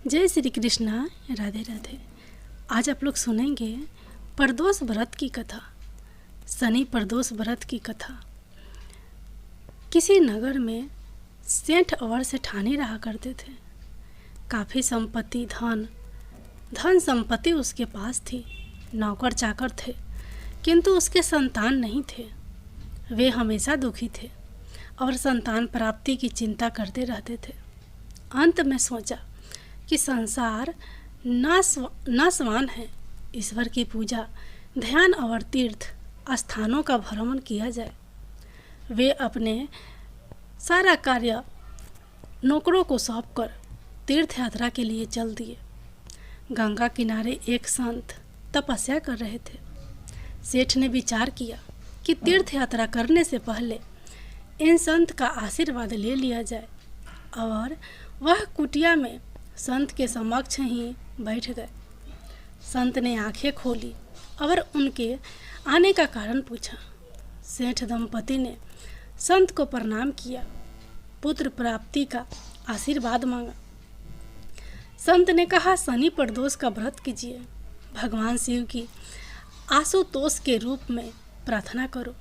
जय श्री कृष्णा। राधे राधे। आज आप लोग सुनेंगे प्रदोष व्रत की कथा, शनि प्रदोष व्रत की कथा। किसी नगर में सेठ और सेठानी रहा करते थे। काफ़ी संपत्ति, धन संपत्ति उसके पास थी। नौकर चाकर थे, किंतु उसके संतान नहीं थे। वे हमेशा दुखी थे और संतान प्राप्ति की चिंता करते रहते थे। अंत में सोचा कि संसार नाशवान है, ईश्वर की पूजा, ध्यान और तीर्थ स्थानों का भ्रमण किया जाए। वे अपने सारा कार्य नौकरों को सौंपकर तीर्थ यात्रा के लिए चल दिए। गंगा किनारे एक संत तपस्या कर रहे थे। सेठ ने विचार किया कि तीर्थ यात्रा करने से पहले इन संत का आशीर्वाद ले लिया जाए, और वह कुटिया में संत के समक्ष ही बैठ गए। संत ने आंखें खोली और उनके आने का कारण पूछा। सेठ दंपति ने संत को प्रणाम किया, पुत्र प्राप्ति का आशीर्वाद मांगा। संत ने कहा, शनि प्रदोष का व्रत कीजिए, भगवान शिव की आशुतोष के रूप में प्रार्थना करो,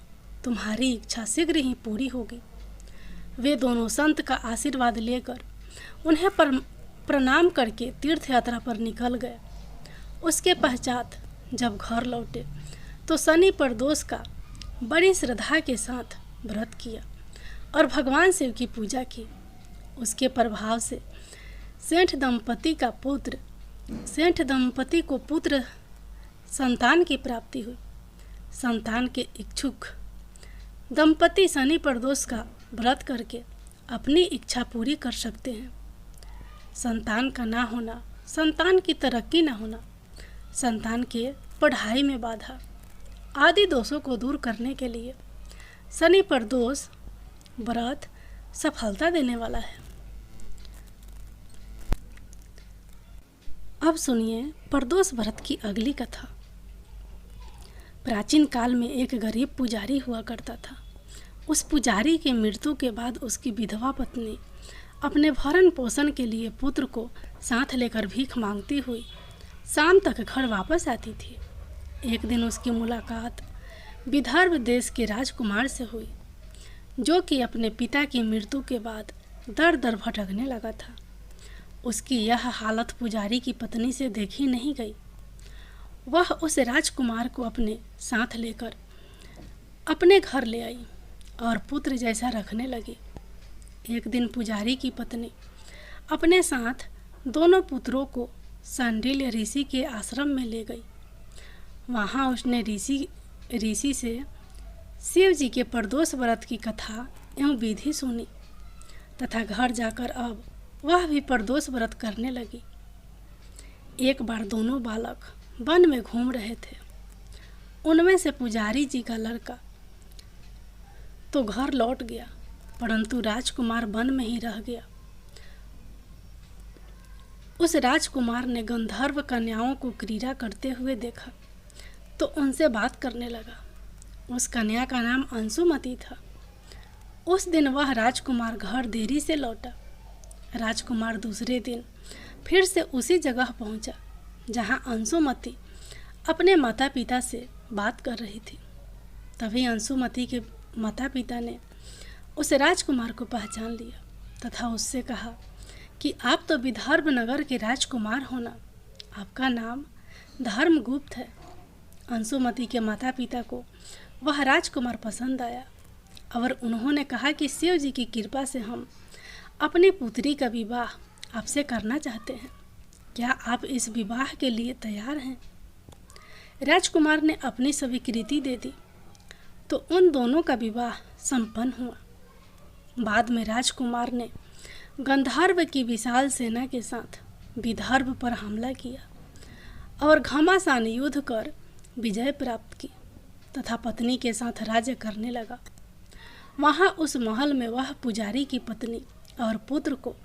तुम्हारी इच्छा शीघ्र ही पूरी होगी। वे दोनों संत का आशीर्वाद लेकर उन्हें प्रणाम करके तीर्थ यात्रा पर निकल गए। उसके पश्चात जब घर लौटे तो शनि प्रदोष का बड़ी श्रद्धा के साथ व्रत किया और भगवान शिव की पूजा की। उसके प्रभाव से सेठ दंपति को पुत्र संतान की प्राप्ति हुई। संतान के इच्छुक दंपति शनि प्रदोष का व्रत करके अपनी इच्छा पूरी कर सकते हैं। संतान का ना होना, संतान की तरक्की ना होना, संतान के पढ़ाई में बाधा आदि दोषों को दूर करने के लिए शनि प्रदोष व्रत सफलता देने वाला है। अब सुनिए प्रदोष व्रत की अगली कथा। प्राचीन काल में एक गरीब पुजारी हुआ करता था। उस पुजारी की मृत्यु के बाद उसकी विधवा पत्नी अपने भरण पोषण के लिए पुत्र को साथ लेकर भीख मांगती हुई शाम तक घर वापस आती थी। एक दिन उसकी मुलाकात विदर्भ देश के राजकुमार से हुई, जो कि अपने पिता की मृत्यु के बाद दर दर भटकने लगा था। उसकी यह हालत पुजारी की पत्नी से देखी नहीं गई। वह उस राजकुमार को अपने साथ लेकर अपने घर ले आई और पुत्र जैसा रखने लगी। एक दिन पुजारी की पत्नी अपने साथ दोनों पुत्रों को सांडिल्य ऋषि के आश्रम में ले गई। वहाँ उसने ऋषि से शिव जी के प्रदोष व्रत की कथा एवं विधि सुनी तथा घर जाकर अब वह भी प्रदोष व्रत करने लगी। एक बार दोनों बालक वन में घूम रहे थे। उनमें से पुजारी जी का लड़का तो घर लौट गया, परंतु राजकुमार वन में ही रह गया। उस राजकुमार ने गंधर्व कन्याओं को क्रीड़ा करते हुए देखा तो उनसे बात करने लगा। उस कन्या का नाम अंशुमती था। उस दिन वह राजकुमार घर देरी से लौटा। राजकुमार दूसरे दिन फिर से उसी जगह पहुंचा जहां अंशुमती अपने माता पिता से बात कर रही थी। तभी अंशुमती के माता पिता ने उस राजकुमार को पहचान लिया तथा उससे कहा कि आप तो विदर्भ नगर के राजकुमार हो ना, आपका नाम धर्मगुप्त है। अंशुमती के माता पिता को वह राजकुमार पसंद आया और उन्होंने कहा कि शिव जी की कृपा से हम अपनी पुत्री का विवाह आपसे करना चाहते हैं। क्या आप इस विवाह के लिए तैयार हैं? राजकुमार ने अपनी स्वीकृति दे दी तो उन दोनों का विवाह संपन्न हुआ। बाद में राजकुमार ने गंधर्व की विशाल सेना के साथ विदर्भ पर हमला किया और घमासान युद्ध कर विजय प्राप्त की तथा पत्नी के साथ राज्य करने लगा। वहाँ उस महल में वह पुजारी की पत्नी और पुत्र को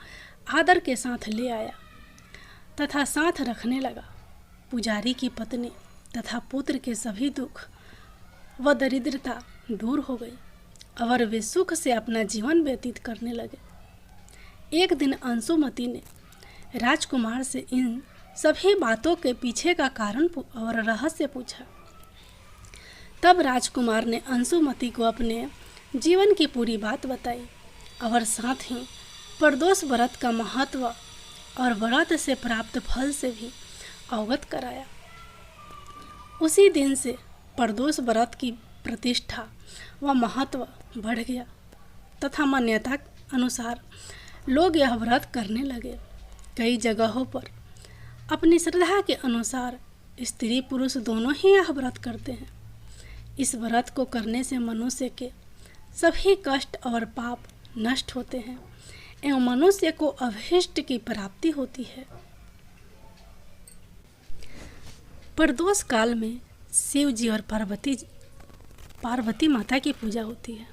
आदर के साथ ले आया तथा साथ रखने लगा। पुजारी की पत्नी तथा पुत्र के सभी दुख व दरिद्रता दूर हो गई और वे सुख से अपना जीवन व्यतीत करने लगे। एक दिन अंशुमती ने राजकुमार से इन सभी बातों के पीछे का कारण और रहस्य पूछा। तब राजकुमार ने अंशुमति को अपने जीवन की पूरी बात बताई और साथ ही प्रदोष व्रत का महत्व और व्रत से प्राप्त फल से भी अवगत कराया। उसी दिन से प्रदोष व्रत की प्रतिष्ठा व महत्व बढ़ गया तथा मान्यता अनुसार लोग यह व्रत करने लगे। कई जगहों पर अपनी श्रद्धा के अनुसार स्त्री पुरुष दोनों ही यह व्रत करते हैं। इस व्रत को करने से मनुष्य के सभी कष्ट और पाप नष्ट होते हैं एवं मनुष्य को अभीष्ट की प्राप्ति होती है। प्रदोष काल में शिव जी और पार्वती माता की पूजा होती है।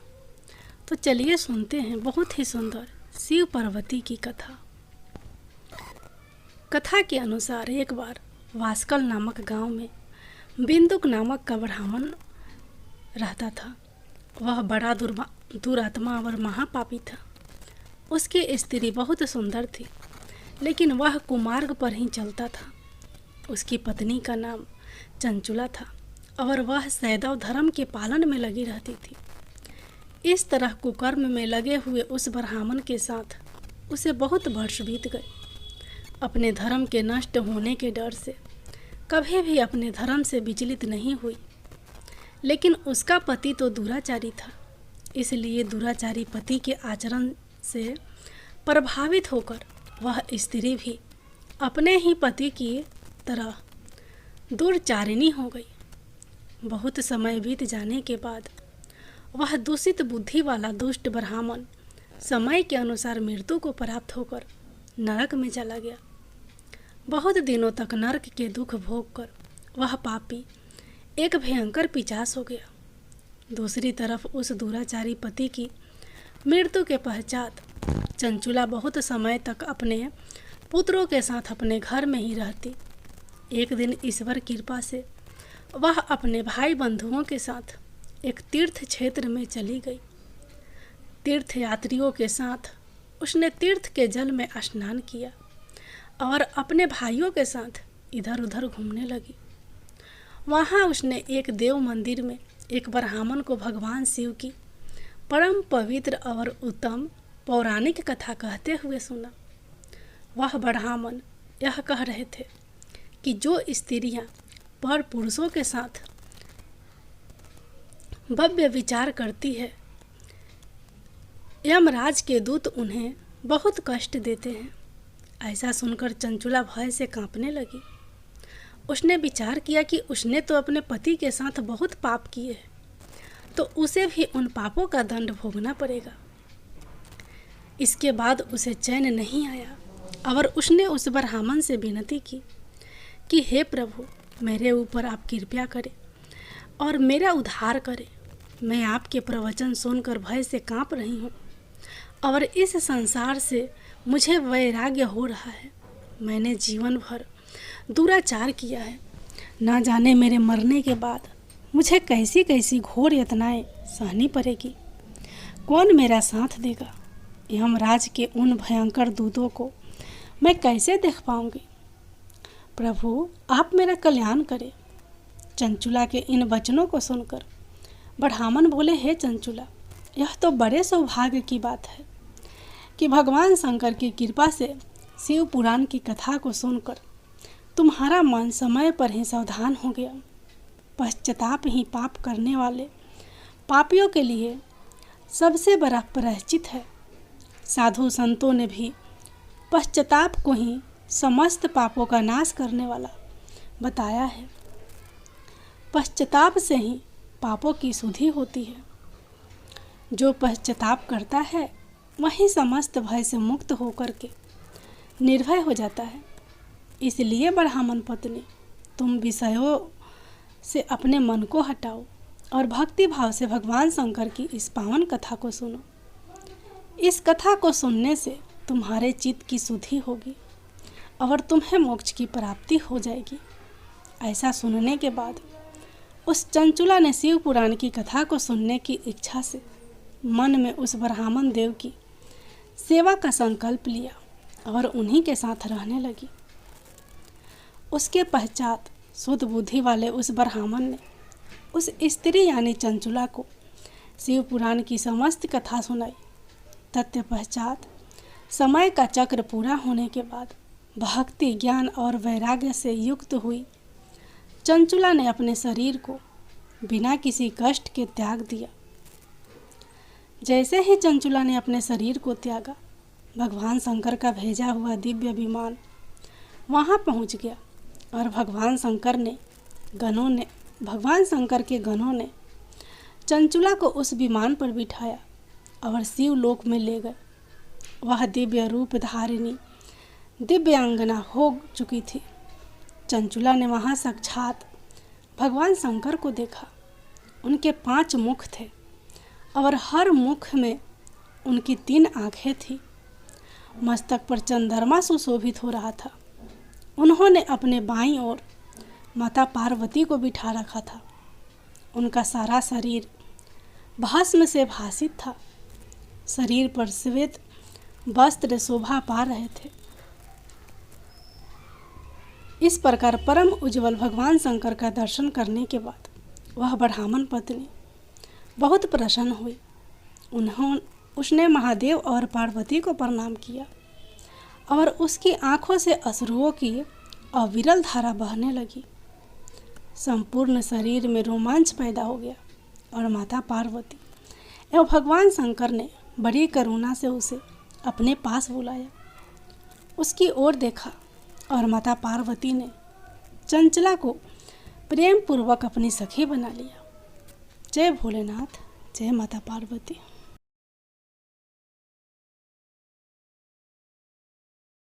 तो चलिए सुनते हैं बहुत ही सुंदर शिव पार्वती की कथा। कथा के अनुसार एक बार वास्कल नामक गांव में बिंदुक नामक का ब्राह्मण रहता था। वह बड़ा दुरात्मा और महापापी था। उसकी स्त्री बहुत सुंदर थी, लेकिन वह कुमार्ग पर ही चलता था। उसकी पत्नी का नाम चंचुला था और वह सैदव धर्म के पालन में लगी रहती थी। इस तरह कुकर्म में लगे हुए उस ब्राह्मण के साथ उसे बहुत वर्ष बीत गए। अपने धर्म के नष्ट होने के डर से कभी भी अपने धर्म से विचलित नहीं हुई। लेकिन उसका पति तो दुराचारी था, इसलिए दुराचारी पति के आचरण से प्रभावित होकर वह स्त्री भी अपने ही पति की तरह दुर्चारिणी हो गई। बहुत समय बीत जाने के बाद वह दूषित बुद्धि वाला दुष्ट ब्राह्मण समय के अनुसार मृत्यु को प्राप्त होकर नरक में चला गया। बहुत दिनों तक नरक के दुख भोग कर वह पापी एक भयंकर पिशाच हो गया। दूसरी तरफ उस दुराचारी पति की मृत्यु के पश्चात चंचुला बहुत समय तक अपने पुत्रों के साथ अपने घर में ही रहती। एक दिन ईश्वर कृपा से वह अपने भाई बंधुओं के साथ एक तीर्थ क्षेत्र में चली गई। तीर्थ यात्रियों के साथ उसने तीर्थ के जल में स्नान किया और अपने भाइयों के साथ इधर उधर घूमने लगी। वहाँ उसने एक देव मंदिर में एक ब्राह्मण को भगवान शिव की परम पवित्र और उत्तम पौराणिक कथा कहते हुए सुना। वह ब्राह्मण यह कह रहे थे कि जो स्त्रियां पर पुरुषों के साथ भव्य विचार करती है, यमराज के दूत उन्हें बहुत कष्ट देते हैं। ऐसा सुनकर चंचुला भय से कांपने लगी। उसने विचार किया कि उसने तो अपने पति के साथ बहुत पाप किए हैं, तो उसे भी उन पापों का दंड भोगना पड़ेगा। इसके बाद उसे चैन नहीं आया और उसने उस ब्राह्मण से विनती की कि हे प्रभु, मेरे ऊपर आप कृपा करें और मेरा उद्धार करें। मैं आपके प्रवचन सुनकर भय से कांप रही हूँ और इस संसार से मुझे वैराग्य हो रहा है। मैंने जीवन भर दुराचार किया है। ना जाने मेरे मरने के बाद मुझे कैसी कैसी घोर यातनाएं सहनी पड़ेगी। कौन मेरा साथ देगा? यमराज के उन भयंकर दूतों को मैं कैसे देख पाऊंगी? प्रभु, आप मेरा कल्याण करें। चंचुला के इन वचनों को सुनकर ब्राह्मण बोले, हे चंचुला, यह तो बड़े सौभाग्य की बात है कि भगवान शंकर की कृपा से शिव पुराण की कथा को सुनकर तुम्हारा मन समय पर ही सावधान हो गया। पश्चाताप ही पाप करने वाले पापियों के लिए सबसे बड़ा प्रायश्चित है। साधु संतों ने भी पश्चाताप को ही समस्त पापों का नाश करने वाला बताया है। पश्चाताप से ही पापों की शुद्धि होती है। जो पश्चाताप करता है वही समस्त भय से मुक्त होकर के निर्भय हो जाता है। इसलिए ब्राह्मण पत्नी, तुम विषयों से अपने मन को हटाओ और भक्ति भाव से भगवान शंकर की इस पावन कथा को सुनो। इस कथा को सुनने से तुम्हारे चित्त की शुद्धि होगी और तुम्हें मोक्ष की प्राप्ति हो जाएगी। ऐसा सुनने के बाद उस चंचुला ने शिव पुराण की कथा को सुनने की इच्छा से मन में उस ब्राह्मण देव की सेवा का संकल्प लिया और उन्हीं के साथ रहने लगी। उसके पश्चात शुद्ध बुद्धि वाले उस ब्राह्मण ने उस स्त्री यानी चंचुला को शिव पुराण की समस्त कथा सुनाई। तत्पश्चात समय का चक्र पूरा होने के बाद भक्ति, ज्ञान और वैराग्य से युक्त हुई चंचुला ने अपने शरीर को बिना किसी कष्ट के त्याग दिया। जैसे ही चंचुला ने अपने शरीर को त्यागा, भगवान शंकर का भेजा हुआ दिव्य विमान वहाँ पहुँच गया और भगवान शंकर के गणों ने चंचुला को उस विमान पर बिठाया और शिव लोक में ले गए। वह दिव्य रूप धारिणी दिव्यांगना हो चुकी थी। चंचुला ने वहाँ साक्षात भगवान शंकर को देखा। उनके 5 मुख थे और हर मुख में उनकी 3 आँखें थी। मस्तक पर चंद्रमा सुशोभित हो रहा था। उन्होंने अपने बाईं ओर माता पार्वती को बिठा रखा था। उनका सारा शरीर भस्म से भासित था। शरीर पर श्वेत वस्त्र शोभा पा रहे थे। इस प्रकार परम उज्जवल भगवान शंकर का दर्शन करने के बाद वह ब्राह्मण पत्नी बहुत प्रसन्न हुई। उसने महादेव और पार्वती को प्रणाम किया और उसकी आंखों से अश्रुओं की अविरल धारा बहने लगी। संपूर्ण शरीर में रोमांच पैदा हो गया और माता पार्वती एवं भगवान शंकर ने बड़ी करुणा से उसे अपने पास बुलाया। उसकी ओर देखा और माता पार्वती ने चंचला को प्रेम पूर्वक अपनी सखी बना लिया। जय भोलेनाथ, जय माता पार्वती।